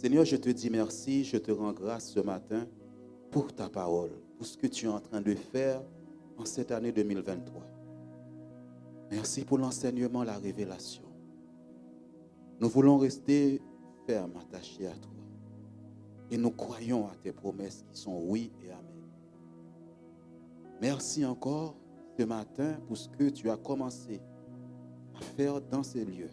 Seigneur, je te dis merci, je te rends grâce ce matin pour ta parole, pour ce que tu es en train de faire en cette année 2023. Merci pour l'enseignement, la révélation. Nous voulons rester fermes, attachés à toi. Et nous croyons à tes promesses qui sont oui et amen. Merci encore ce matin pour ce que tu as commencé à faire dans ces lieux.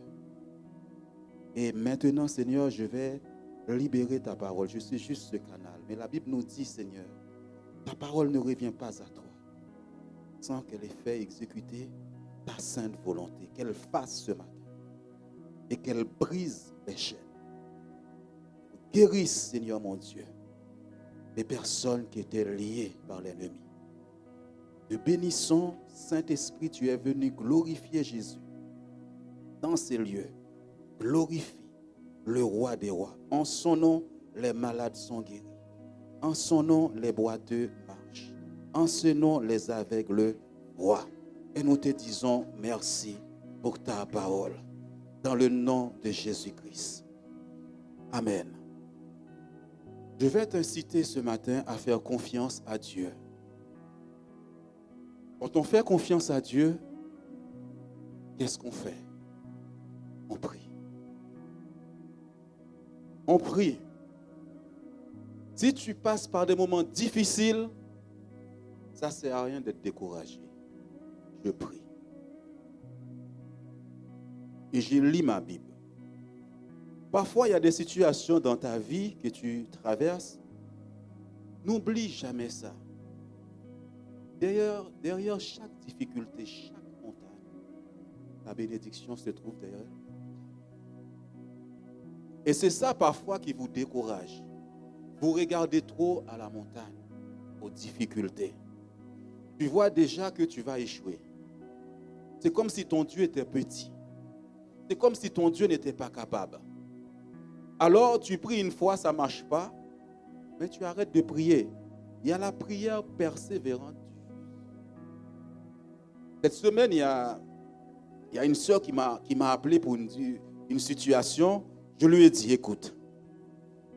Et maintenant, Seigneur, je vais libérer ta parole. Je suis juste ce canal. Mais la Bible nous dit, Seigneur, ta parole ne revient pas à toi sans qu'elle ait fait exécuter ta sainte volonté, qu'elle fasse ce matin et qu'elle brise les chaînes. Guérisse, Seigneur mon Dieu, les personnes qui étaient liées par l'ennemi. Te bénissons, Saint-Esprit, tu es venu glorifier Jésus dans ces lieux. Glorifie le roi des rois. En son nom, les malades sont guéris. En son nom, les boiteux marchent. En ce nom, les aveugles voient. Et nous te disons merci pour ta parole. Dans le nom de Jésus-Christ. Amen. Je vais t'inciter ce matin à faire confiance à Dieu. Quand on fait confiance à Dieu, qu'est-ce qu'on fait? On prie. On prie. Si tu passes par des moments difficiles, ça ne sert à rien d'être découragé. Je prie. Et je lis ma Bible. Parfois, il y a des situations dans ta vie que tu traverses. N'oublie jamais ça. Derrière chaque difficulté, chaque montagne, la bénédiction se trouve derrière. Et c'est ça parfois qui vous décourage. Vous regardez trop à la montagne, aux difficultés. Tu vois déjà que tu vas échouer. C'est comme si ton Dieu était petit. C'est comme si ton Dieu n'était pas capable. Alors tu pries une fois, ça ne marche pas, mais tu arrêtes de prier. Il y a la prière persévérante. Cette semaine, il y a une sœur qui m'a appelé pour une situation. Je lui ai dit, écoute,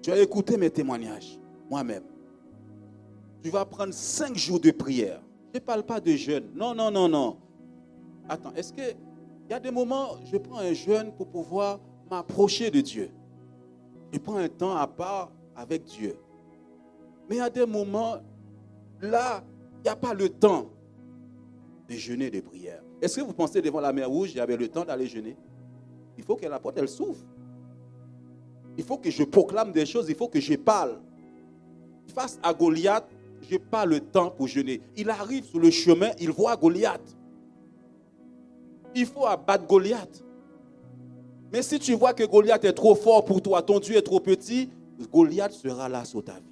tu as écouté mes témoignages, moi-même. Tu vas prendre 5 jours de prière. Je ne parle pas de jeûne. Non. Attends, est-ce qu'il y a des moments, je prends un jeûne pour pouvoir m'approcher de Dieu. Je prends un temps à part avec Dieu. Mais il y a des moments, là, il n'y a pas le temps de jeûner, de prière. Est-ce que vous pensez devant la mer Rouge, il y avait le temps d'aller jeûner? Il faut que la porte, elle s'ouvre. Il faut que je proclame des choses, il faut que je parle. Face à Goliath, je n'ai pas le temps pour jeûner. Il arrive sur le chemin, il voit Goliath. Il faut abattre Goliath. Mais si tu vois que Goliath est trop fort pour toi, ton Dieu est trop petit, Goliath sera là sur ta vie.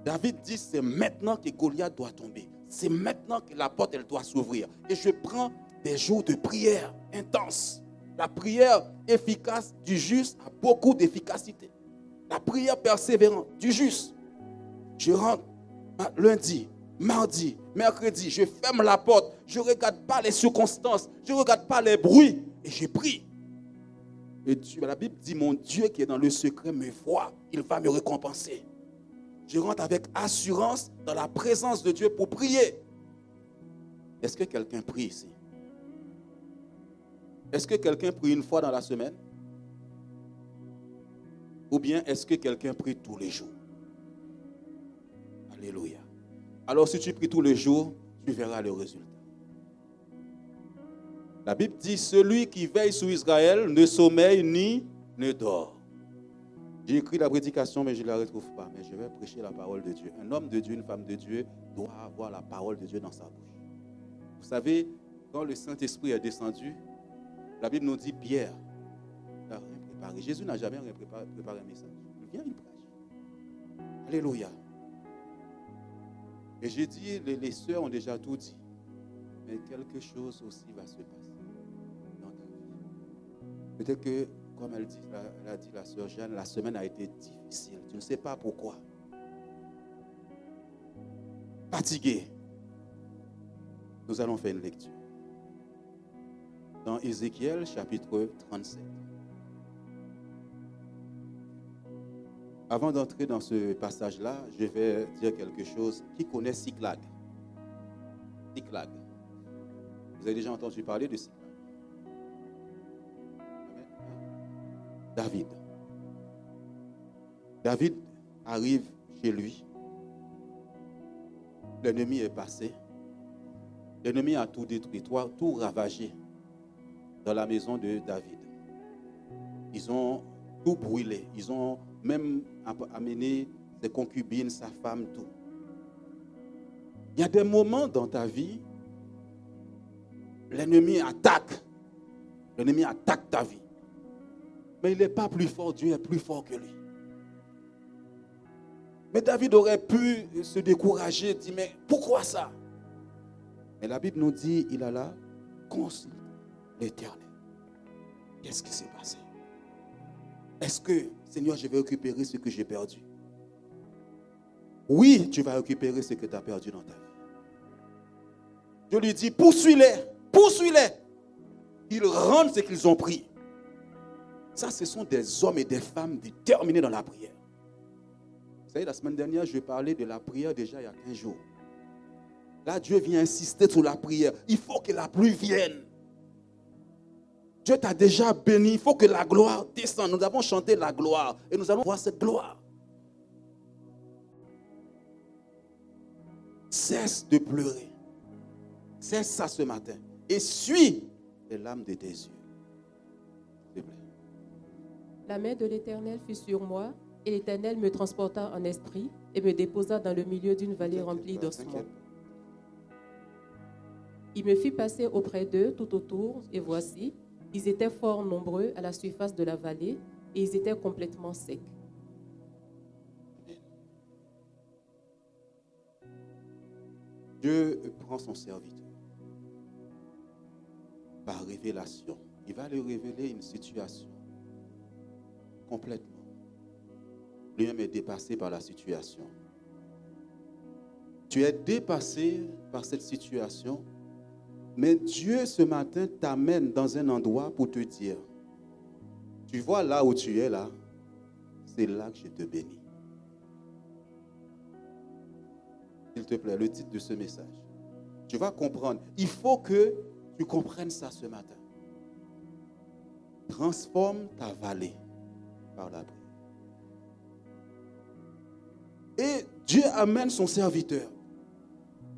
David dit, c'est maintenant que Goliath doit tomber. C'est maintenant que la porte, elle doit s'ouvrir. Et je prends des jours de prière intense. La prière efficace du juste a beaucoup d'efficacité. La prière persévérante du juste. Je rentre lundi, mardi, mercredi, je ferme la porte. Je ne regarde pas les circonstances. Je ne regarde pas les bruits. Et je prie. Et Dieu, la Bible dit, mon Dieu qui est dans le secret me voit. Il va me récompenser. Je rentre avec assurance dans la présence de Dieu pour prier. Est-ce que quelqu'un prie ici? Est-ce que quelqu'un prie une fois dans la semaine? Ou bien est-ce que quelqu'un prie tous les jours? Alléluia. Alors si tu pries tous les jours, tu verras le résultat. La Bible dit, celui qui veille sur Israël ne sommeille ni ne dort. J'ai écrit la prédication, mais je ne la retrouve pas. Mais je vais prêcher la parole de Dieu. Un homme de Dieu, une femme de Dieu doit avoir la parole de Dieu dans sa bouche. Vous savez, quand le Saint-Esprit est descendu, la Bible nous dit, Pierre n'a rien préparé. Jésus n'a jamais rien préparé un message. Il vient, il prêche. Alléluia. Et j'ai dit, les sœurs ont déjà tout dit. Mais quelque chose aussi va se passer dans ta vie. Peut-être que, comme elle a dit la sœur Jeanne, la semaine a été difficile. Tu ne sais pas pourquoi. Fatigué. Nous allons faire une lecture. Dans Ézéchiel, chapitre 37. Avant d'entrer dans ce passage-là, je vais dire quelque chose. Qui connaît Siklag? Siklag. Vous avez déjà entendu parler de Siklag? David. David arrive chez lui. L'ennemi est passé. L'ennemi a tout détruit, tout ravagé dans la maison de David. Ils ont tout brûlé. Ils ont même amené ses concubines, sa femme, tout. Il y a des moments dans ta vie, l'ennemi attaque. L'ennemi attaque ta vie. Mais il n'est pas plus fort, Dieu est plus fort que lui. Mais David aurait pu se décourager, dire, mais pourquoi ça? Mais la Bible nous dit, il a là, consulte l'Éternel. Qu'est-ce qui s'est passé? Est-ce que, Seigneur, je vais récupérer ce que j'ai perdu? Oui, tu vas récupérer ce que tu as perdu dans ta vie. Je lui dis, poursuis-les, poursuis-les. Ils rendent ce qu'ils ont pris. Ça, ce sont des hommes et des femmes déterminés dans la prière. Vous savez, la semaine dernière, je parlais de la prière déjà il y a 15 jours. Là, Dieu vient insister sur la prière. Il faut que la pluie vienne. Dieu t'a déjà béni. Il faut que la gloire descende. Nous avons chanté la gloire. Et nous allons voir cette gloire. Cesse de pleurer. Cesse ça ce matin. Et suis les larmes de tes yeux. S'il te plaît. La main de l'Éternel fut sur moi. Et l'Éternel me transporta en esprit et me déposa dans le milieu d'une vallée remplie d'ossements. Il me fit passer auprès d'eux tout autour, et voici, ils étaient fort nombreux à la surface de la vallée, et ils étaient complètement secs. Dieu prend son serviteur par révélation. Il va lui révéler une situation complètement. Lui-même est dépassé par la situation. Tu es dépassé par cette situation, mais Dieu ce matin t'amène dans un endroit pour te dire, tu vois là où tu es là, c'est là que je te bénis. S'il te plaît, le titre de ce message. Tu vas comprendre. Il faut que tu comprennes ça ce matin. Transforme ta vallée par la prière. Et Dieu amène son serviteur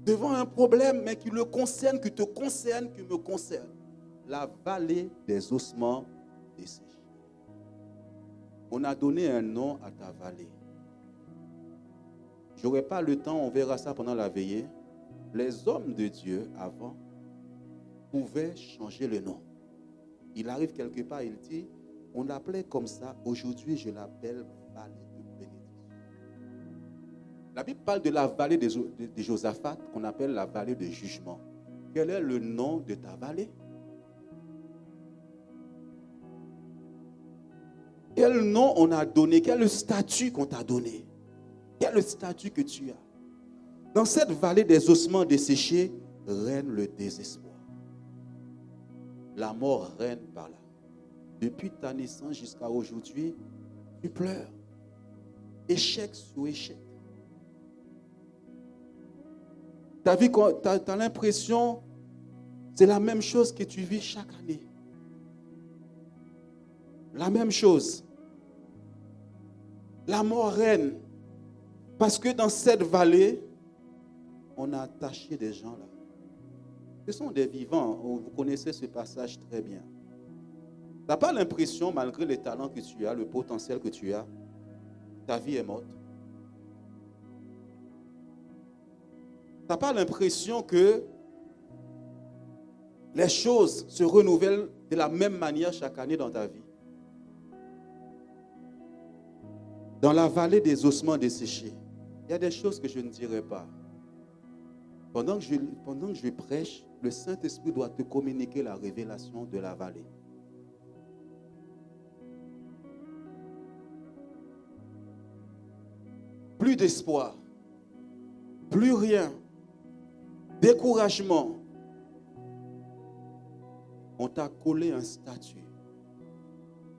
devant un problème, mais qui le concerne, qui te concerne, qui me concerne. La vallée des ossements desséchés. On a donné un nom à ta vallée. Je n'aurai pas le temps, on verra ça pendant la veillée. Les hommes de Dieu, avant, pouvaient changer le nom. Il arrive quelque part, il dit, on l'appelait comme ça, aujourd'hui je l'appelle vallée de bénédiction. La Bible parle de la vallée de Josaphat, qu'on appelle la vallée de jugement. Quel est le nom de ta vallée? Quel nom on a donné? Quel est le statut qu'on t'a donné? Quel est le statut que tu as? Dans cette vallée des ossements desséchés, règne le désespoir. La mort règne par là. Depuis ta naissance jusqu'à aujourd'hui, tu pleures. Échec sur échec. Ta vie, tu as l'impression, c'est la même chose que tu vis chaque année. La même chose. La mort règne. Parce que dans cette vallée, on a attaché des gens là. Ce sont des vivants. Vous connaissez ce passage très bien. Tu n'as pas l'impression, malgré les talents que tu as, le potentiel que tu as, ta vie est morte. Tu n'as pas l'impression que les choses se renouvellent de la même manière chaque année dans ta vie. Dans la vallée des ossements desséchés, il y a des choses que je ne dirai pas. Pendant que je prêche, le Saint-Esprit doit te communiquer la révélation de la vallée. Plus d'espoir, plus rien, découragement. On t'a collé un statut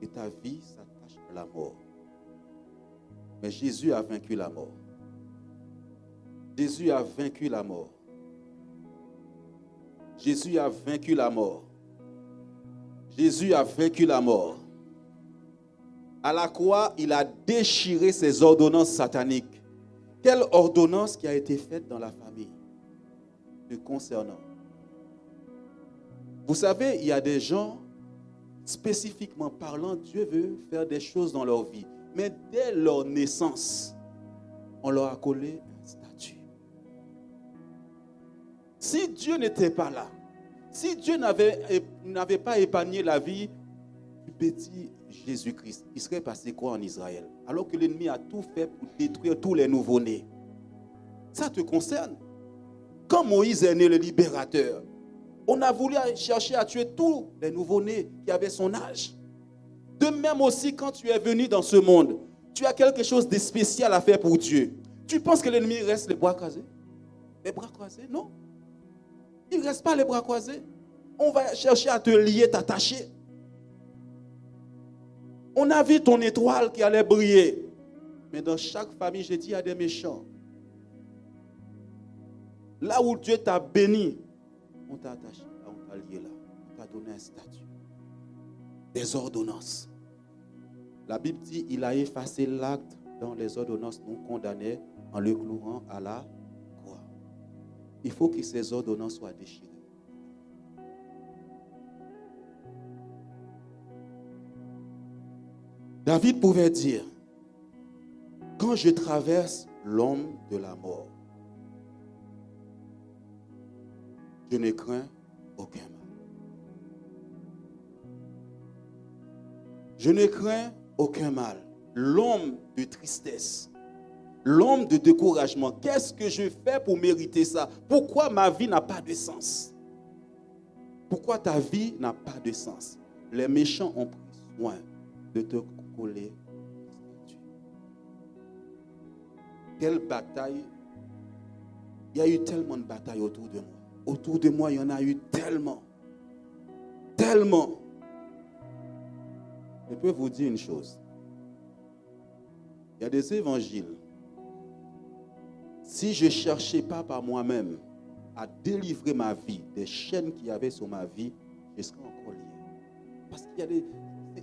et ta vie s'attache à la mort. Mais Jésus a vaincu la mort. Jésus a vaincu la mort. Jésus a vaincu la mort. Jésus a vaincu la mort. À la croix, il a déchiré ses ordonnances sataniques. Quelle ordonnance qui a été faite dans la famille te concernant? Vous savez, il y a des gens, spécifiquement parlant, Dieu veut faire des choses dans leur vie. Mais dès leur naissance, on leur a collé un statut. Si Dieu n'était pas là, si Dieu n'avait pas épargné la vie du petit Jésus-Christ, il serait passé quoi en Israël? Alors que l'ennemi a tout fait pour détruire tous les nouveau-nés. Ça te concerne. Quand Moïse est né, le libérateur, on a voulu chercher à tuer tous les nouveau-nés qui avaient son âge. De même aussi, quand tu es venu dans ce monde, tu as quelque chose de spécial à faire pour Dieu. Tu penses que l'ennemi reste les bras croisés? Les bras croisés? Non. Il ne reste pas les bras croisés. On va chercher à te lier, t'attacher. On a vu ton étoile qui allait briller. Mais dans chaque famille, j'ai dit, il y a des méchants. Là où Dieu t'a béni, on t'a attaché, on t'a lié là. On t'a donné un statut. Des ordonnances. La Bible dit, il a effacé l'acte dont les ordonnances nous condamnaient en le clouant à la croix. Il faut que ces ordonnances soient déchirées. David pouvait dire, quand je traverse l'ombre de la mort, je ne crains aucun mal. Je ne crains aucun mal. L'ombre de tristesse, l'ombre de découragement. Qu'est-ce que je fais pour mériter ça? Pourquoi ma vie n'a pas de sens? Pourquoi ta vie n'a pas de sens? Les méchants ont pris soin de te coller. Quelle bataille! Il y a eu tellement de batailles autour de moi. Autour de moi, il y en a eu tellement. Tellement. Je peux vous dire une chose. Il y a des évangiles. Si je ne cherchais pas par moi-même à délivrer ma vie des chaînes qu'il y avait sur ma vie, je serais encore lié. Parce qu'il y a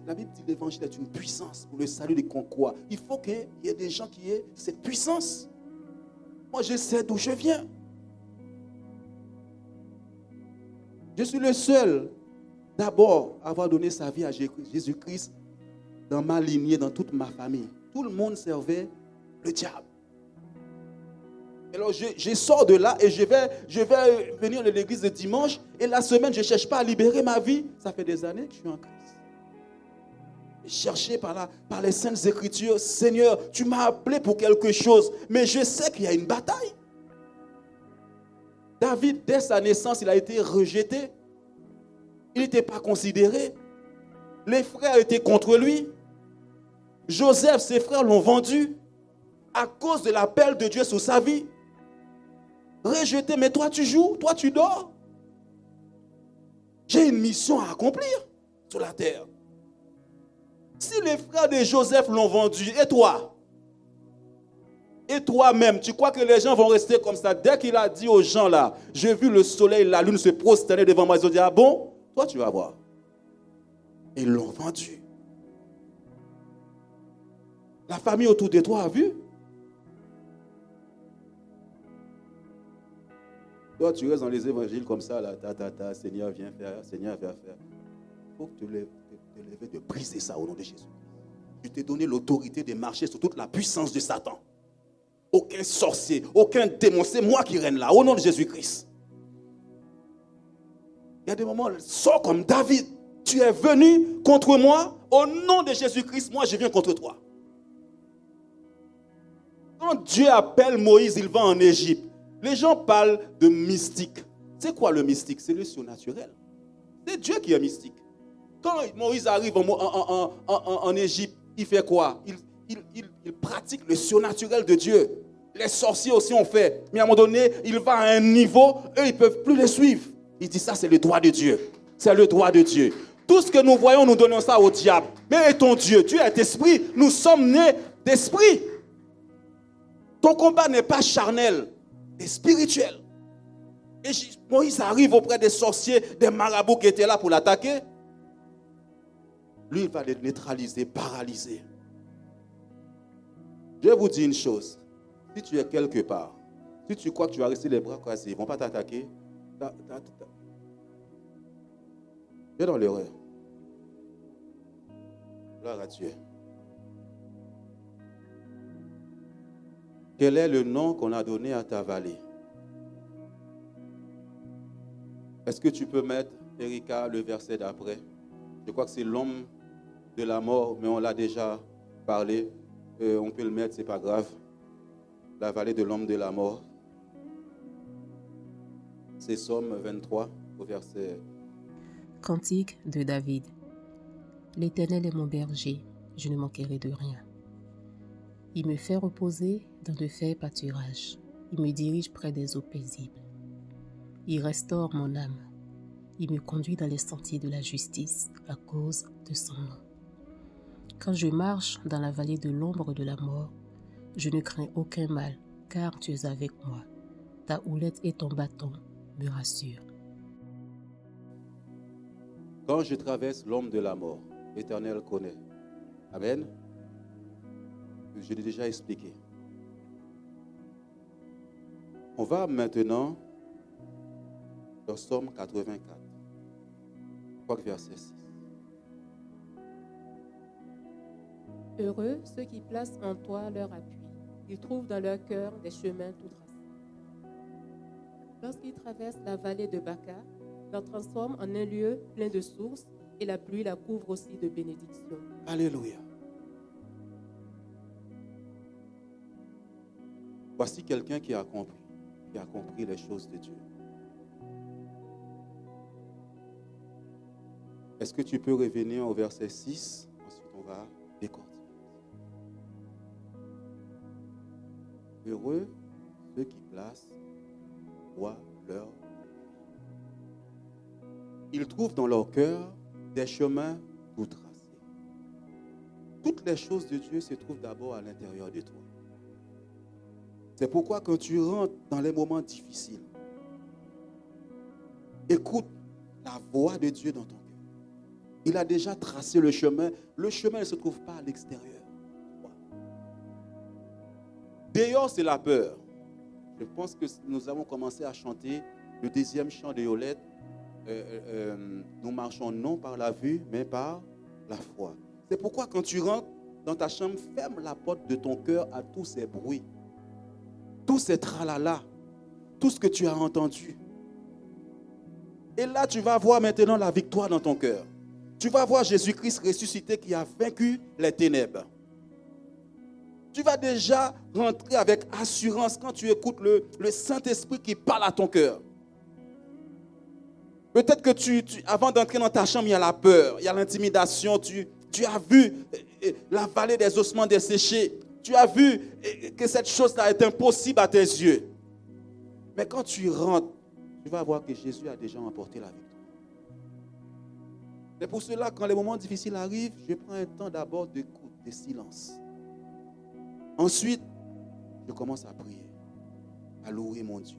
la Bible dit que l'évangile est une puissance pour le salut des conquérants. Il faut qu'il y ait des gens qui aient cette puissance. Moi, je sais d'où je viens. Je suis le seul, d'abord, à avoir donné sa vie à Jésus-Christ dans ma lignée, dans toute ma famille. Tout le monde servait le diable. Alors, je sors de là et je vais venir à l'église le dimanche et la semaine, je ne cherche pas à libérer ma vie. Ça fait des années que je suis en Christ. Chercher par les Saintes Écritures, Seigneur, tu m'as appelé pour quelque chose, mais je sais qu'il y a une bataille. David, dès sa naissance, il a été rejeté. Il n'était pas considéré. Les frères étaient contre lui. Joseph, ses frères l'ont vendu à cause de l'appel de Dieu sur sa vie. Rejeté, mais toi tu joues, toi tu dors. J'ai une mission à accomplir sur la terre. Si les frères de Joseph l'ont vendu, et toi? Et toi-même, tu crois que les gens vont rester comme ça? Dès qu'il a dit aux gens là, j'ai vu le soleil, la lune se prosterner devant moi, ils ont dit, ah bon? Toi tu vas voir. Ils l'ont vendu. La famille autour de toi a vu. Toi tu restes dans les évangiles comme ça, là, Seigneur viens faire, Seigneur viens faire. Il faut que tu te lèves de briser ça au nom de Jésus. Je t'ai donné l'autorité de marcher sur toute la puissance de Satan. Aucun sorcier, aucun démon, c'est moi qui règne là, au nom de Jésus-Christ. Il y a des moments, sors comme David. Tu es venu contre moi, au nom de Jésus-Christ, moi je viens contre toi. Quand Dieu appelle Moïse, il va en Égypte. Les gens parlent de mystique. C'est quoi le mystique? C'est le surnaturel. C'est Dieu qui est mystique. Quand Moïse arrive en Égypte, il fait quoi? Il pratique le surnaturel de Dieu. Les sorciers aussi ont fait. Mais à un moment donné, il va à un niveau, eux, ils ne peuvent plus les suivre. Il dit ça, c'est le droit de Dieu. C'est le droit de Dieu. Tout ce que nous voyons, nous donnons ça au diable. Mais ton Dieu, Dieu est esprit. Nous sommes nés d'esprit. Ton combat n'est pas charnel, c'est spirituel. Et Moïse arrive auprès des sorciers, des marabouts qui étaient là pour l'attaquer. Lui, il va les neutraliser, paralyser. Je vais vous dire une chose. Si tu es quelque part, si tu crois que tu vas rester les bras croisés, ils ne vont pas t'attaquer. Tu es dans l'erreur. Gloire à Dieu. Quel est le nom qu'on a donné à ta vallée? Est-ce que tu peux mettre, Erika, le verset d'après? Je crois que c'est l'homme de la mort, mais on l'a déjà parlé. On peut le mettre, c'est pas grave. La vallée de l'homme de la mort. C'est Somme 23, au verset. Cantique de David. L'Éternel est mon berger, je ne manquerai de rien. Il me fait reposer dans de fairs pâturages. Il me dirige près des eaux paisibles. Il restaure mon âme. Il me conduit dans les sentiers de la justice à cause de son nom. Quand je marche dans la vallée de l'ombre de la mort, je ne crains aucun mal, car tu es avec moi. Ta houlette et ton bâton me rassurent. Quand je traverse l'ombre de la mort, l'Éternel connaît. Amen. Je l'ai déjà expliqué. On va maintenant dans Somme 84. Je crois que verset 6. Heureux ceux qui placent en toi leur appui. Ils trouvent dans leur cœur des chemins tout tracés. Lorsqu'ils traversent la vallée de Baca, la transforme en un lieu plein de sources et la pluie la couvre aussi de bénédictions. Alléluia. Voici quelqu'un qui a compris les choses de Dieu. Est-ce que tu peux revenir au verset 6? Ensuite, on va décortiquer. Heureux ceux qui placent toi leur. Ils trouvent dans leur cœur des chemins tout tracés. Toutes les choses de Dieu se trouvent d'abord à l'intérieur de toi. C'est pourquoi quand tu rentres dans les moments difficiles, écoute la voix de Dieu dans ton cœur. Il a déjà tracé le chemin. Le chemin ne se trouve pas à l'extérieur. Dehors, c'est la peur. Je pense que nous avons commencé à chanter le deuxième chant de Yolette. Nous marchons non par la vue, mais par la foi. C'est pourquoi quand tu rentres dans ta chambre, ferme la porte de ton cœur à tous ces bruits, tous ces tralala, tout ce que tu as entendu. Et là, tu vas voir maintenant la victoire dans ton cœur. Tu vas voir Jésus-Christ ressuscité qui a vaincu les ténèbres. Tu vas déjà rentrer avec assurance quand tu écoutes le Saint-Esprit qui parle à ton cœur. Peut-être que avant d'entrer dans ta chambre, il y a la peur, il y a l'intimidation. Tu as vu la vallée des ossements desséchés. Tu as vu que cette chose-là est impossible à tes yeux. Mais quand tu rentres, tu vas voir que Jésus a déjà remporté la victoire. C'est pour cela, quand les moments difficiles arrivent, je prends un temps d'abord d'écoute, de silence. Ensuite, je commence à prier, à louer mon Dieu,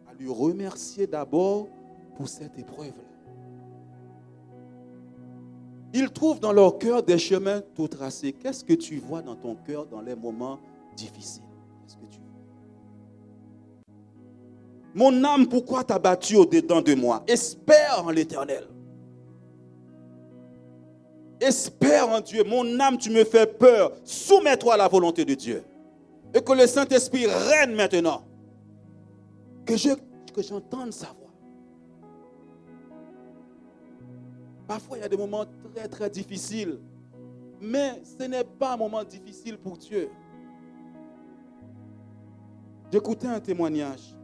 à lui remercier d'abord pour cette épreuve-là. Ils trouvent dans leur cœur des chemins tout tracés. Qu'est-ce que tu vois dans ton cœur dans les moments difficiles? Qu'est-ce que tu vois? Mon âme, pourquoi t'as battu au-dedans de moi? Espère en l'Éternel. Espère en Dieu. Mon âme, tu me fais peur. Soumets-toi à la volonté de Dieu. Et que le Saint-Esprit règne maintenant. Que j'entende sa voix. Parfois, il y a des moments très, très difficiles. Mais ce n'est pas un moment difficile pour Dieu. J'écoutais un témoignage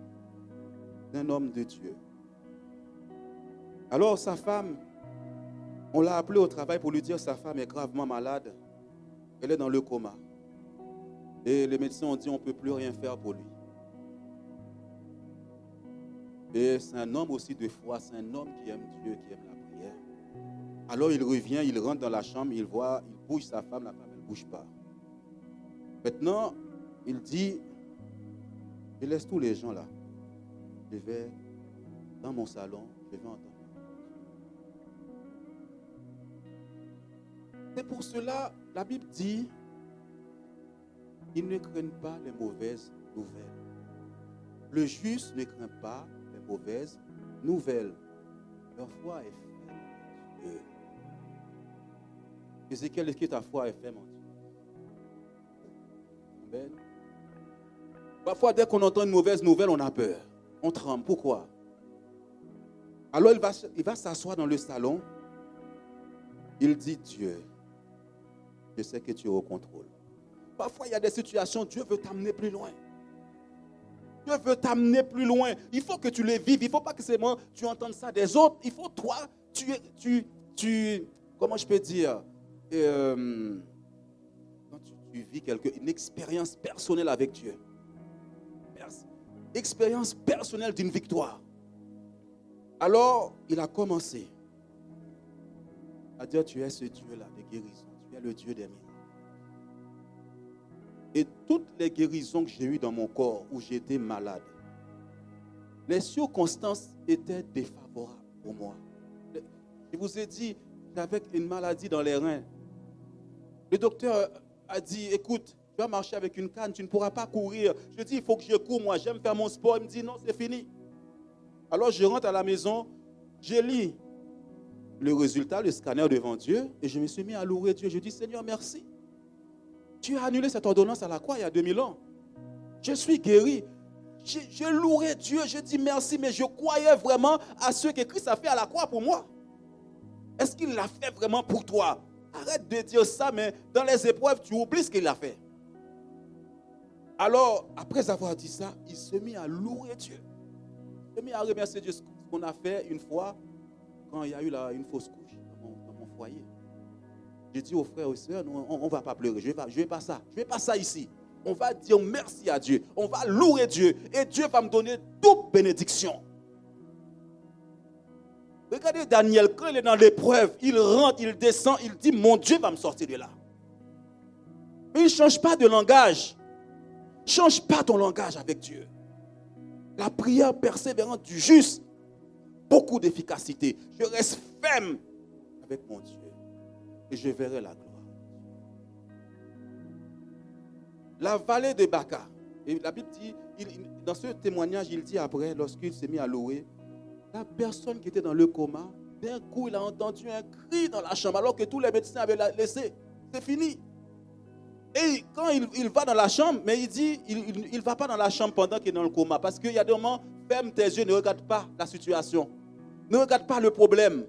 d'un homme de Dieu. Alors, sa femme, on l'a appelé au travail pour lui dire que sa femme est gravement malade. Elle est dans le coma. Et les médecins ont dit qu'on ne peut plus rien faire pour lui. Et c'est un homme aussi de foi, c'est un homme qui aime Dieu, qui aime la prière. Alors il revient, il rentre dans la chambre, il bouge sa femme, la femme ne bouge pas. Maintenant, il dit, je laisse tous les gens là. Je vais dans mon salon, je vais entendre. C'est pour cela, la Bible dit, ils ne craignent pas les mauvaises nouvelles. Le juste ne craint pas les mauvaises nouvelles. Leur foi est ferme en Dieu. Ézéchiel, est-ce que ta foi est ferme en Dieu? Amen. Parfois, dès qu'on entend une mauvaise nouvelle, on a peur. On tremble. Pourquoi? Alors, il va s'asseoir dans le salon. Il dit, Dieu, je sais que tu es au contrôle. Parfois, il y a des situations, Dieu veut t'amener plus loin. Dieu veut t'amener plus loin. Il faut que tu les vives. Il ne faut pas que seulement tu entendes ça des autres. Il faut, toi, comment je peux dire, quand tu vis une expérience personnelle avec Dieu. Expérience personnelle d'une victoire. Alors, il a commencé à dire, tu es ce Dieu-là de guérison. Tu es le Dieu des miracles. Et toutes les guérisons que j'ai eues dans mon corps où j'étais malade, les circonstances étaient défavorables pour moi. Je vous ai dit, j'avais une maladie dans les reins. Le docteur a dit, écoute, tu vas marcher avec une canne, tu ne pourras pas courir. Je dis, il faut que je cours, moi, j'aime faire mon sport. Il me dit, non, c'est fini. Alors je rentre à la maison, je lis le résultat, le scanner devant Dieu, et je me suis mis à louer Dieu. Je dis, Seigneur, merci. Tu as annulé cette ordonnance à la croix il y a 2000 ans. Je suis guéri. Je louerai Dieu, je dis merci, mais je croyais vraiment à ce que Christ a fait à la croix pour moi. Est-ce qu'il l'a fait vraiment pour toi? Arrête de dire ça, mais dans les épreuves, tu oublies ce qu'il a fait. Alors, après avoir dit ça, il se mit à louer Dieu. Il se mit à remercier Dieu. Ce qu'on a fait une fois, quand il y a eu une fausse couche dans mon foyer. J'ai dit aux frères et aux sœurs, on ne va pas pleurer, je ne vais pas ça ici. On va dire merci à Dieu, on va louer Dieu, et Dieu va me donner toute bénédiction. Regardez Daniel, quand il est dans l'épreuve, il rentre, il descend, il dit, mon Dieu va me sortir de là. Mais il ne change pas de langage. Change pas ton langage avec Dieu. La prière persévérante du juste, beaucoup d'efficacité. Je reste ferme avec mon Dieu. Et je verrai la gloire. La vallée de Baca. Et la Bible dit, dans ce témoignage, il dit après, lorsqu'il s'est mis à louer, la personne qui était dans le coma, d'un coup, il a entendu un cri dans la chambre, alors que tous les médecins avaient laissé. C'est fini. Et quand il va dans la chambre, mais il dit, il ne va pas dans la chambre pendant qu'il est dans le coma, parce qu'il y a des moments, ferme tes yeux, ne regarde pas la situation. Ne regarde pas le problème.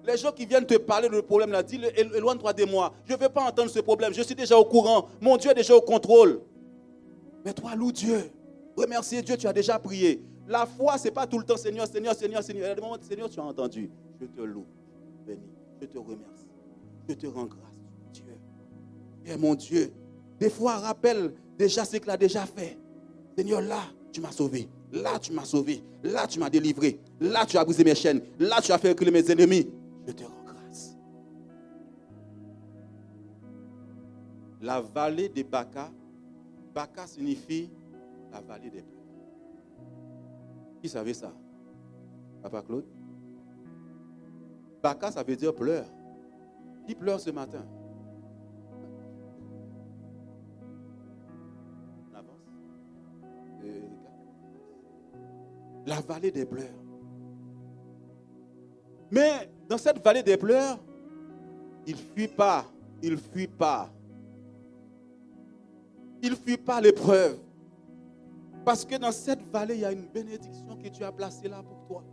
Les gens qui viennent te parler de le problème, là, dis, éloigne-toi de moi. Je ne veux pas entendre ce problème. Je suis déjà au courant. Mon Dieu est déjà au contrôle. Mais toi, loue Dieu. Remercie Dieu, tu as déjà prié. La foi, ce n'est pas tout le temps Seigneur, Seigneur, Seigneur, Seigneur. Il y a des moments, Seigneur, tu as entendu. Je te loue, je te bénis, je te remercie. Je te rends grâce, Dieu. Tu es mon Dieu. Des fois, rappelle déjà ce qu'il a déjà fait. Seigneur, là, tu m'as sauvé. Là, tu m'as sauvé. Là, tu m'as délivré. Là, tu as brisé mes chaînes. Là, tu as fait reculer mes ennemis. Je te rends grâce. La vallée de Baca. Baca signifie la vallée des pleurs. Qui savait ça? Papa Claude? Baca, ça veut dire pleurs. Qui pleure ce matin? On avance. La vallée des pleurs. Mais dans cette vallée des pleurs, il ne fuit pas. Il ne fuit pas. Il ne fuit pas l'épreuve. Parce que dans cette vallée, il y a une bénédiction que Dieu a placée là pour toi.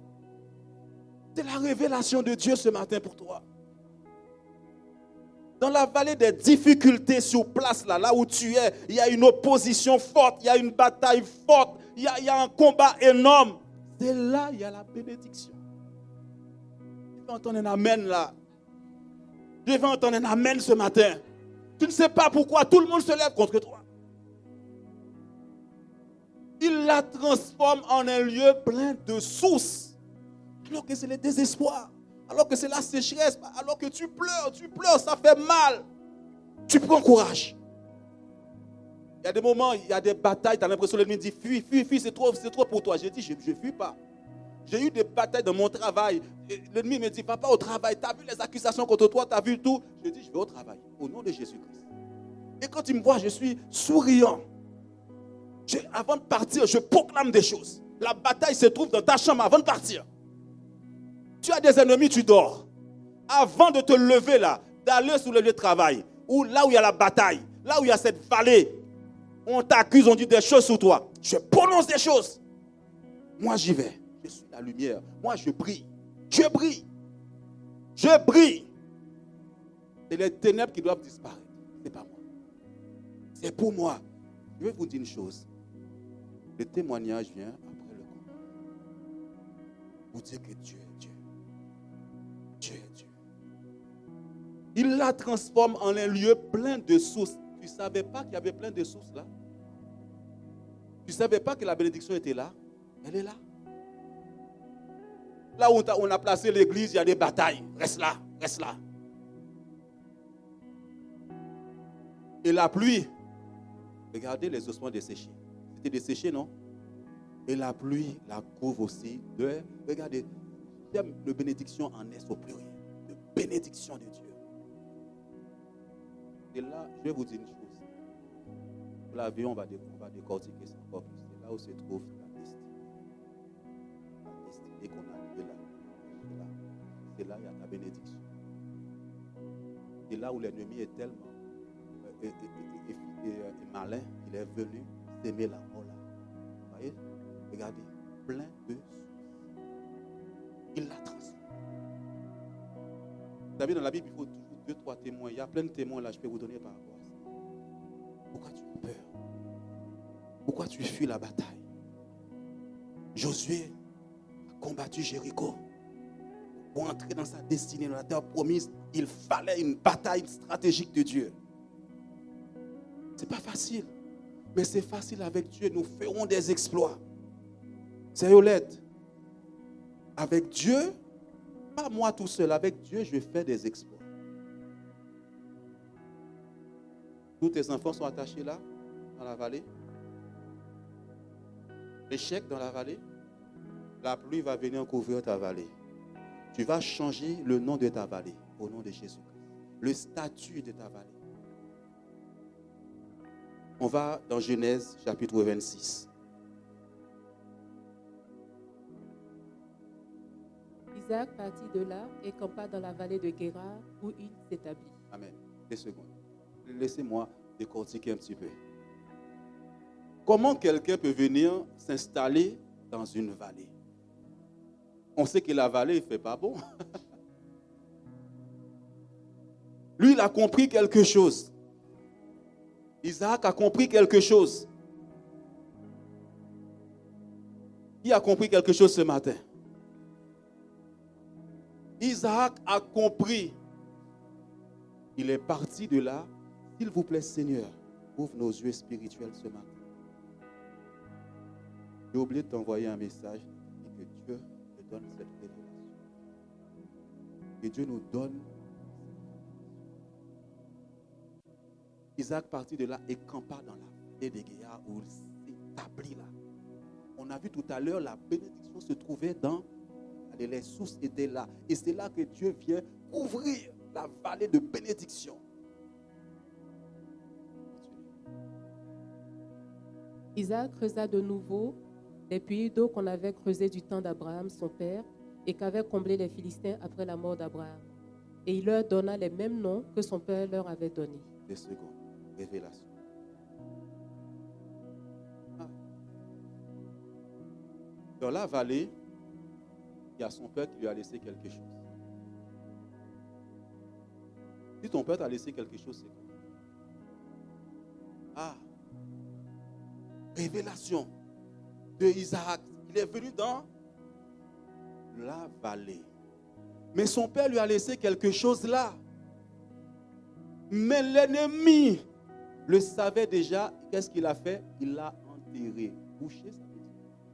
C'est la révélation de Dieu ce matin pour toi. Dans la vallée des difficultés sur place, là où tu es, il y a une opposition forte, il y a une bataille forte, il y a un combat énorme. C'est là, il y a la bénédiction. Je vais entendre un amen là. Je vais entendre un amen ce matin. Tu ne sais pas pourquoi tout le monde se lève contre toi. Il la transforme en un lieu plein de sources. Alors que c'est le désespoir. Alors que c'est la sécheresse. Alors que tu pleures, ça fait mal. Tu prends courage. Il y a des moments, il y a des batailles, tu as l'impression que l'ennemi dit fuis, c'est trop pour toi. J'ai dit, je ne fuis pas. J'ai eu des batailles dans mon travail. Et l'ennemi me dit, papa, au travail, tu as vu les accusations contre toi, tu as vu tout. Je dis, je vais au travail, au nom de Jésus-Christ. Et quand il me voit, je suis souriant. Avant de partir, je proclame des choses. La bataille se trouve dans ta chambre avant de partir. Tu as des ennemis, tu dors. Avant de te lever là, d'aller sur le lieu de travail, ou là où il y a la bataille, là où il y a cette vallée, on t'accuse, on dit des choses sur toi. Je prononce des choses. Moi, j'y vais. Je suis la lumière. Moi, je brille. Je brille. Je brille. C'est les ténèbres qui doivent disparaître. Ce n'est pas moi. C'est pour moi. Je vais vous dire une chose. Le témoignage vient après le combat. Vous dire que Dieu est Dieu. Dieu est Dieu. Il la transforme en un lieu plein de sources. Tu ne savais pas qu'il y avait plein de sources là? Tu ne savais pas que la bénédiction était là? Elle est là. Là où on a placé l'église, il y a des batailles. Reste là, reste là. Et la pluie, regardez les ossements desséchés. C'était desséché, non? Et la pluie la couvre aussi. Regardez, j'aime de bénédiction en est au pluriel. De bénédiction de Dieu. Et là, je vais vous dire une chose. Pour la vie, on va décortiquer ça encore plus. C'est là où se trouve la destinée. La destinée qu'on a arrivé là. C'est là où il y a ta bénédiction. C'est là où l'ennemi est tellement malin, il est venu s'aimer la mort là. Vous voyez? Regardez, plein de sources. Il l'a transformé. Vous savez, dans la Bible, il faut toujours 2-3 témoins. Il y a plein de témoins là, je peux vous donner par rapport à ça. Pourquoi tu as peur? Pourquoi tu fuis la bataille? Josué a combattu Jéricho. Pour entrer dans sa destinée, dans la terre promise, il fallait une bataille stratégique de Dieu. Ce n'est pas facile, mais c'est facile avec Dieu. Nous ferons des exploits. C'est Yolette. Avec Dieu, pas moi tout seul, avec Dieu, je fais des exploits. Tous tes enfants sont attachés là, dans la vallée. L'échec dans la vallée, la pluie va venir couvrir ta vallée. Tu vas changer le nom de ta vallée au nom de Jésus-Christ. Le statut de ta vallée. On va dans Genèse chapitre 26. Isaac partit de là et campa dans la vallée de Guérar où il s'établit. Amen. 2 secondes. Laissez-moi décortiquer un petit peu. Comment quelqu'un peut venir s'installer dans une vallée? On sait que la vallée, il ne fait pas bon. Lui, il a compris quelque chose. Isaac a compris quelque chose. Qui a compris quelque chose ce matin? Isaac a compris. Il est parti de là. S'il vous plaît, Seigneur, ouvre nos yeux spirituels ce matin. J'ai oublié de t'envoyer un message et que Dieu te donne cette révélation. Que Dieu nous donne. Isaac partit de là et campa dans la vallée de Guérar où il s'établit là. On a vu tout à l'heure, la bénédiction se trouvait dans... Les sources étaient là. Et c'est là que Dieu vient ouvrir la vallée de bénédiction. Isaac creusa de nouveau les puits d'eau qu'on avait creusés du temps d'Abraham, son père, et qu'avaient comblé les Philistins après la mort d'Abraham. Et il leur donna les mêmes noms que son père leur avait donnés. 2 secondes. Révélation. Dans la vallée, il y a son père qui lui a laissé quelque chose. Si ton père t'a laissé quelque chose, c'est quoi? Révélation de Isaac. Il est venu dans la vallée. Mais son père lui a laissé quelque chose là. Mais l'ennemi le savait déjà. Qu'est-ce qu'il a fait? Il l'a enterré. Bouché, ça veut dire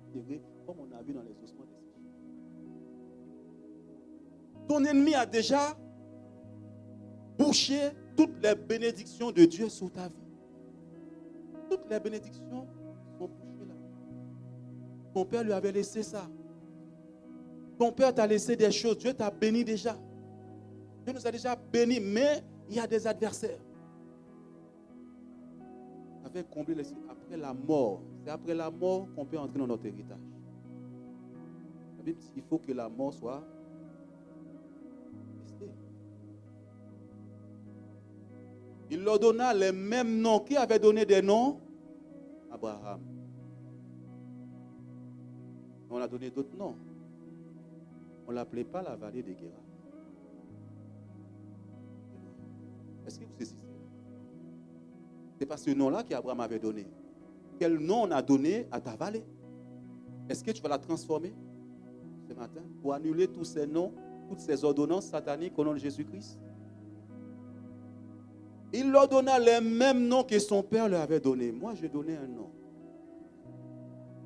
enterré, comme on a vu dans les ossements des Égyptiens. Ton ennemi a déjà bouché toutes les bénédictions de Dieu sur ta vie. Toutes les bénédictions sont bouchées là. Ton père lui avait laissé ça. Ton père t'a laissé des choses. Dieu t'a béni déjà. Dieu nous a déjà bénis, mais il y a des adversaires. Avec comblé après la mort. C'est après la mort qu'on peut entrer dans notre héritage. La Bible dit qu'il faut que la mort soit restée. Il leur donna les mêmes noms. Qui avait donné des noms? Abraham. On a donné d'autres noms. On ne l'appelait pas la vallée de Guéra. Est-ce que vous saisissez? Ce n'est pas ce nom-là qu'Abraham avait donné. Quel nom on a donné à ta vallée? Est-ce que tu vas la transformer ce matin pour annuler tous ces noms, toutes ces ordonnances sataniques au nom de Jésus-Christ? Il leur donna les mêmes noms que son père leur avait donné. Moi, je donnais un nom.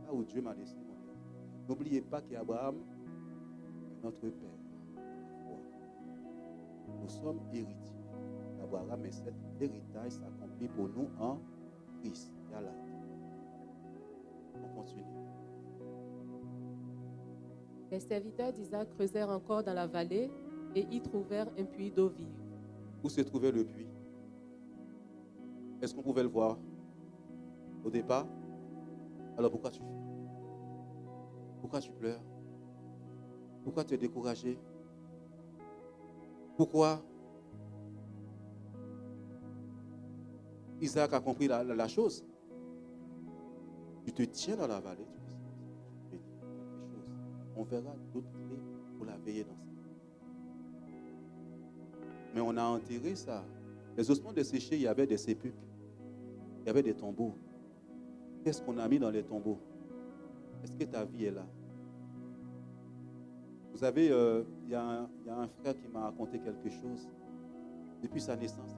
Là où Dieu m'a laissé. N'oubliez pas qu'Abraham est notre père. Nous sommes héritiers d'Abraham et cet héritage s'accomplit pour nous en Christ. On continue. Les serviteurs d'Isaac creusèrent encore dans la vallée et y trouvèrent un puits d'eau vive. Où se trouvait le puits? Est-ce qu'on pouvait le voir au départ? Alors pourquoi tu fuis? Pourquoi tu pleures? Pourquoi tu es découragé? Pourquoi Isaac a compris la chose? Tu te tiens dans la vallée, tu dis quelque chose. On verra d'autres clés pour la veiller dans ça. Mais on a enterré ça. Les ossements desséchés, il y avait des sépulcres. Il y avait des tombeaux. Qu'est-ce qu'on a mis dans les tombeaux? Est-ce que ta vie est là? Vous savez, il y a un frère qui m'a raconté quelque chose. Depuis sa naissance,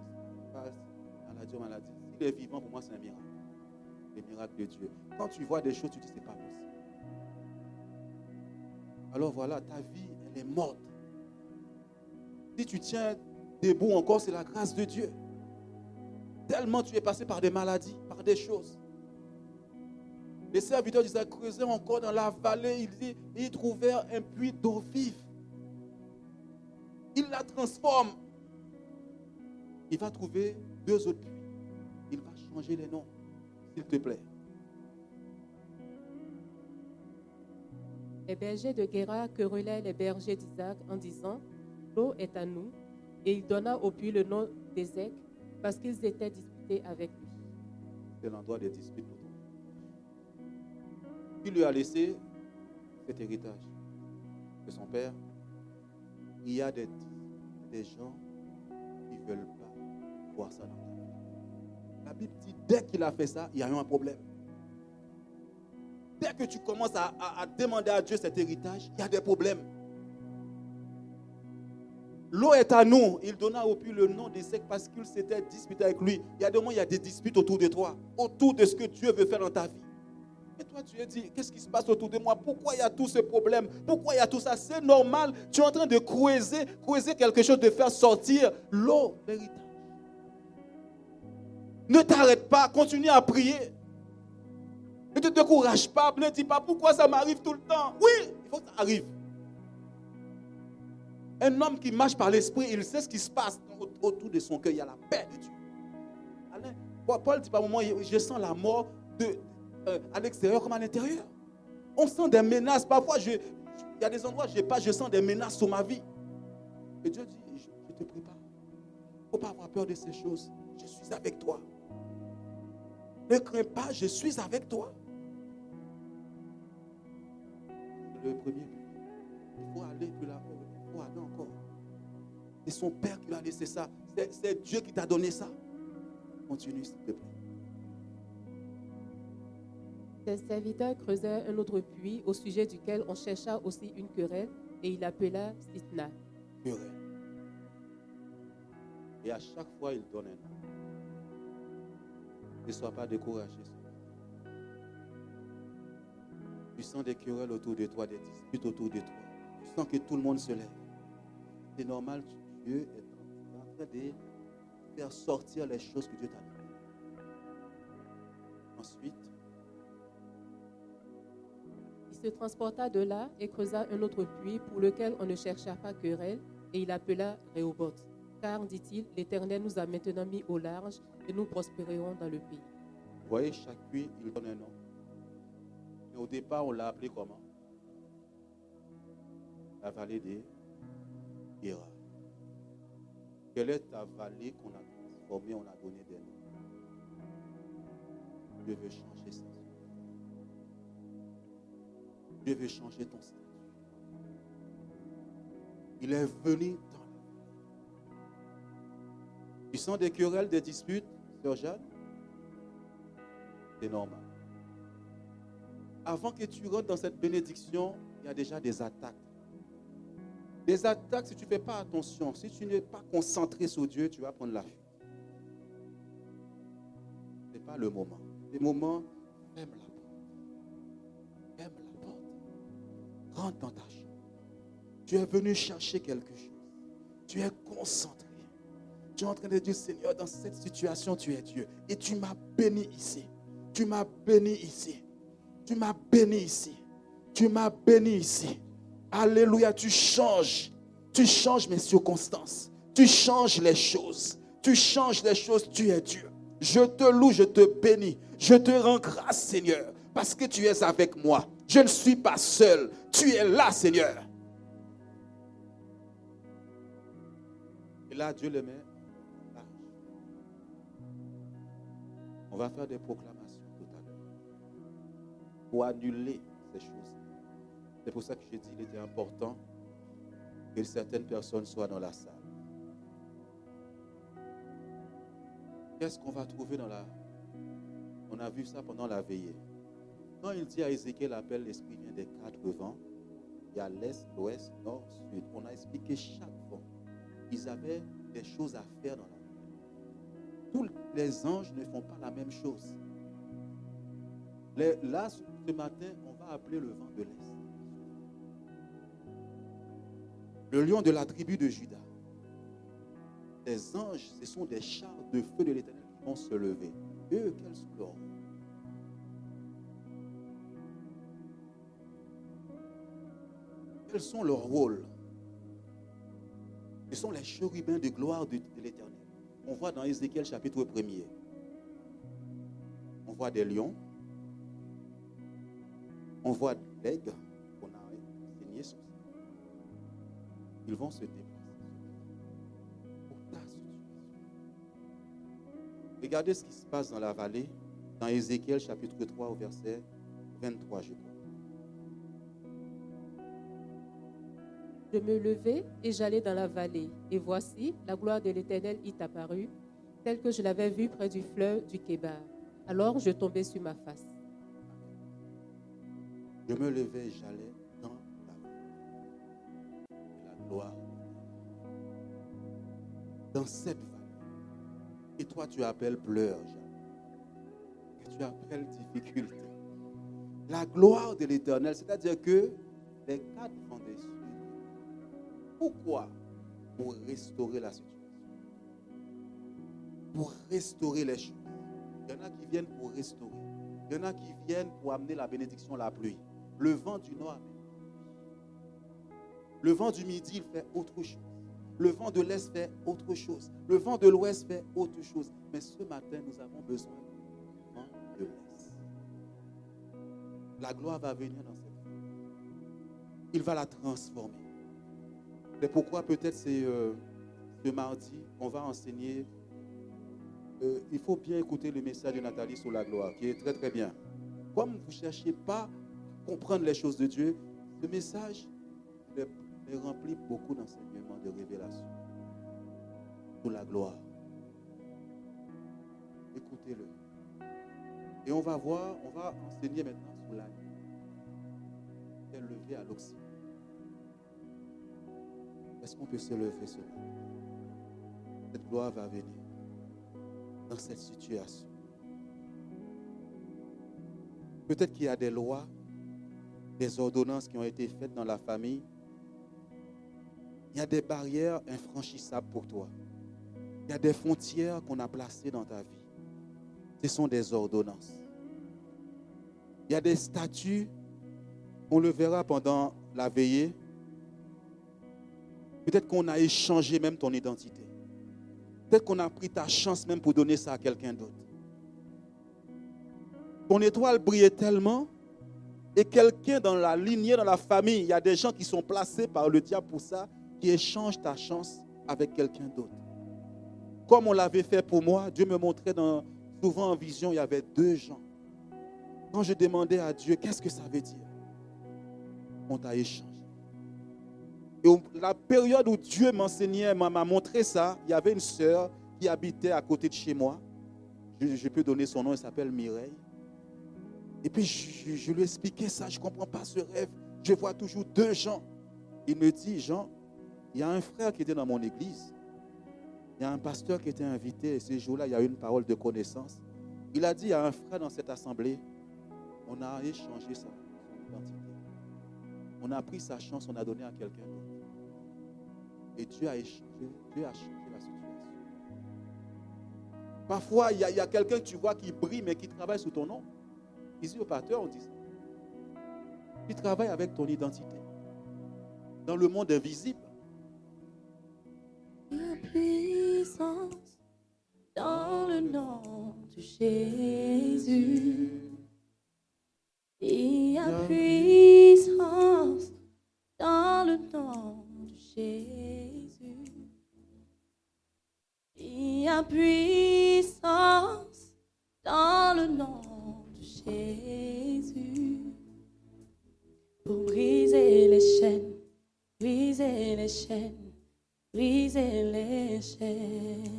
maladie. S'il est vivant, pour moi, c'est un miracle. Le miracle de Dieu. Quand tu vois des choses, tu te dis, c'est pas possible. Alors voilà, ta vie, elle est morte. Si tu tiens debout encore, c'est la grâce de Dieu. Tellement tu es passé par des maladies, par des choses. Les serviteurs d'Isaac creusaient encore dans la vallée. Ils trouvèrent un puits d'eau vive. Il la transforme. Il va trouver 2 autres puits. Il va changer les noms, s'il te plaît. Les bergers de Guéra querellaient les bergers d'Isaac en disant, l'eau est à nous. Et il donna au puits le nom d'Ézek parce qu'ils étaient disputés avec lui. C'est l'endroit des disputes. Il lui a laissé cet héritage de son père. Il y a des gens qui ne veulent pas voir ça dans la vie. La Bible dit, dès qu'il a fait ça, il y a eu un problème. Dès que tu commences à demander à Dieu cet héritage, il y a des problèmes. L'eau est à nous. Il donna au puits le nom d'Ézek parce qu'il s'était disputé avec lui. Il y a des moments, il y a des disputes autour de toi, autour de ce que Dieu veut faire dans ta vie. Et toi, tu as dit, qu'est-ce qui se passe autour de moi? Pourquoi il y a tout ce problème? Pourquoi il y a tout ça? C'est normal. Tu es en train de creuser quelque chose, de faire sortir l'eau, l'héritage. Ne t'arrête pas, continue à prier. Ne te décourage pas, ne dis pas pourquoi ça m'arrive tout le temps. Oui, il faut que ça arrive. Un homme qui marche par l'esprit, il sait ce qui se passe autour de son cœur. Il y a la paix de Dieu. Paul dit par moment, je sens la mort à l'extérieur comme à l'intérieur. On sent des menaces. Parfois, il y a des endroits où je sens des menaces sur ma vie. Et Dieu dit, je te prépare. Il ne faut pas avoir peur de ces choses. Je suis avec toi. Ne crains pas, je suis avec toi. C'est le premier but. Il faut aller plus là-haut. Il faut aller encore. C'est son père qui lui a laissé ça. C'est Dieu qui t'a donné ça. Continue, s'il te plaît. Ses serviteurs creusèrent un autre puits au sujet duquel on chercha aussi une querelle et il l'appela Sitna. Querelle. Et à chaque fois, il donne un nom. Ne sois pas découragé. Tu sens des querelles autour de toi, des disputes autour de toi. Tu sens que tout le monde se lève. C'est normal, Dieu est en train de faire sortir les choses que Dieu t'a données. Ensuite, Il se transporta de là et creusa un autre puits pour lequel on ne chercha pas querelle, et il appela Rehoboth. Car, dit-il, l'Éternel nous a maintenant mis au large et nous prospérerons dans le pays. vous voyez, chaque puits, il donne un nom. Mais au départ, on l'a appelé comment? La vallée des Hira. Quelle est ta vallée qu'on a transformée, on a donné des noms? Dieu veut changer ça. Dieu veut changer ton statut. Il est venu dans la vie. Tu sens des querelles, des disputes, Sœur Jeanne? C'est normal. Avant que tu rentres dans cette bénédiction, il y a déjà des attaques. Des attaques, si tu ne fais pas attention, si tu n'es pas concentré sur Dieu, tu vas prendre la fuite. Ce n'est pas le moment. Le moment, ferme la porte. Ferme la porte. Rentre dans ta chambre. Tu es venu chercher quelque chose. Tu es concentré. Tu es en train de dire, Seigneur, dans cette situation, tu es Dieu. Et tu m'as béni ici. Tu m'as béni ici. Tu m'as béni ici. Tu m'as béni ici. Alléluia, tu changes mes circonstances. Tu changes les choses. Tu changes les choses, tu es Dieu. Je te loue, je te bénis. Je te rends grâce, Seigneur, parce que tu es avec moi. Je ne suis pas seul. Tu es là, Seigneur. Et là, Dieu le met large. On va faire des proclamations tout à l'heure pour annuler ces choses. C'est pour ça que j'ai dit qu'il était important que certaines personnes soient dans la salle. Qu'est-ce qu'on va trouver dans la... On a vu ça pendant la veillée. Quand il dit à Ézéchiel, appelle l'esprit vient des quatre vents, il y a l'est, l'ouest, nord, sud. On a expliqué chaque vent. Ils avaient des choses à faire dans la vie. Tous les anges ne font pas la même chose. Là, ce matin, on va appeler le vent de l'est. Le lion de la tribu de Juda. Les anges, ce sont des chars de feu de l'Éternel qui vont se lever. Eux, quels sont leurs rôles? Quels sont leurs rôles? Ce sont les chérubins de gloire de l'Éternel. On voit dans Ézéchiel chapitre 1er. On voit des lions. On voit l'aigle qu'on a enseigné sur ça. Ils vont se déplacer pour ta situation. Regardez ce qui se passe dans la vallée, dans Ézéchiel chapitre 3 au verset 23, je crois. Je me levai et j'allai dans la vallée. Et voici, la gloire de l'Éternel y apparut, telle que je l'avais vue près du fleuve du Kébar. Alors je tombai sur ma face. Je me levais et j'allais dans la vallée. La gloire. Dans cette vallée. Et toi, tu appelles pleurs, Jeanne. Et tu appelles difficulté. La gloire de l'Éternel, c'est-à-dire que les quatre vents des cieux. Pourquoi? Pour restaurer la situation. Pour restaurer les choses. Il y en a qui viennent pour restaurer. Il y en a qui viennent pour amener la bénédiction, la pluie. Le vent du nord, le vent du midi, il fait autre chose. Le vent de l'est fait autre chose. Le vent de l'ouest fait autre chose. Mais ce matin, nous avons besoin du vent de l'est. La gloire va venir dans cette vie. Il va la transformer. C'est pourquoi peut-être c'est ce mardi, on va enseigner. Il faut bien écouter le message de Nathalie sur la gloire, qui est très très bien. Comme vous ne cherchez pas à comprendre les choses de Dieu, ce message est rempli beaucoup d'enseignements, de révélations sur la gloire. Écoutez-le. Et on va voir, on va enseigner maintenant sur la nuit. Elle est levée à l'Occident. Est-ce qu'on peut se lever ce matin? Cette gloire va venir dans cette situation. Peut-être qu'il y a des lois, des ordonnances qui ont été faites dans la famille. Il y a des barrières infranchissables pour toi. Il y a des frontières qu'on a placées dans ta vie. Ce sont des ordonnances. Il y a des statuts, on le verra pendant la veillée. Peut-être qu'on a échangé même ton identité. Peut-être qu'on a pris ta chance même pour donner ça à quelqu'un d'autre. Ton étoile brillait tellement et quelqu'un dans la lignée, dans la famille, il y a des gens qui sont placés par le diable pour ça, qui échangent ta chance avec quelqu'un d'autre. Comme on l'avait fait pour moi, Dieu me montrait souvent en vision, il y avait 2 gens. Quand je demandais à Dieu, qu'est-ce que ça veut dire? On t'a échangé. Et la période où Dieu m'enseignait, m'a montré ça, il y avait une sœur qui habitait à côté de chez moi. Je peux donner son nom, elle s'appelle Mireille. Et puis je lui expliquais ça, je ne comprends pas ce rêve. Je vois toujours 2 gens. Il me dit, Jean, il y a un frère qui était dans mon église. Il y a un pasteur qui était invité et ces jours-là, il y a eu une parole de connaissance. Il a dit, il y a un frère dans cette assemblée. On a échangé son identité. On a pris sa chance, on a donné à quelqu'un d'autre. Et Dieu a échangé, Dieu a changé la situation. Parfois, il y a quelqu'un que tu vois qui brille, mais qui travaille sous ton nom. Ici au pasteur, on dit ça. Tu travailles avec ton identité. Dans le monde invisible. La puissance dans le nom de Jésus. Il y a puissance dans le nom de Jésus. Il y a puissance dans le nom de Jésus. Pour briser les chaînes, briser les chaînes, briser les chaînes.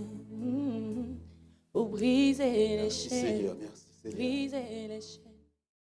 Pour briser les chaînes, Seigneur, merci Seigneur. briser les chaînes.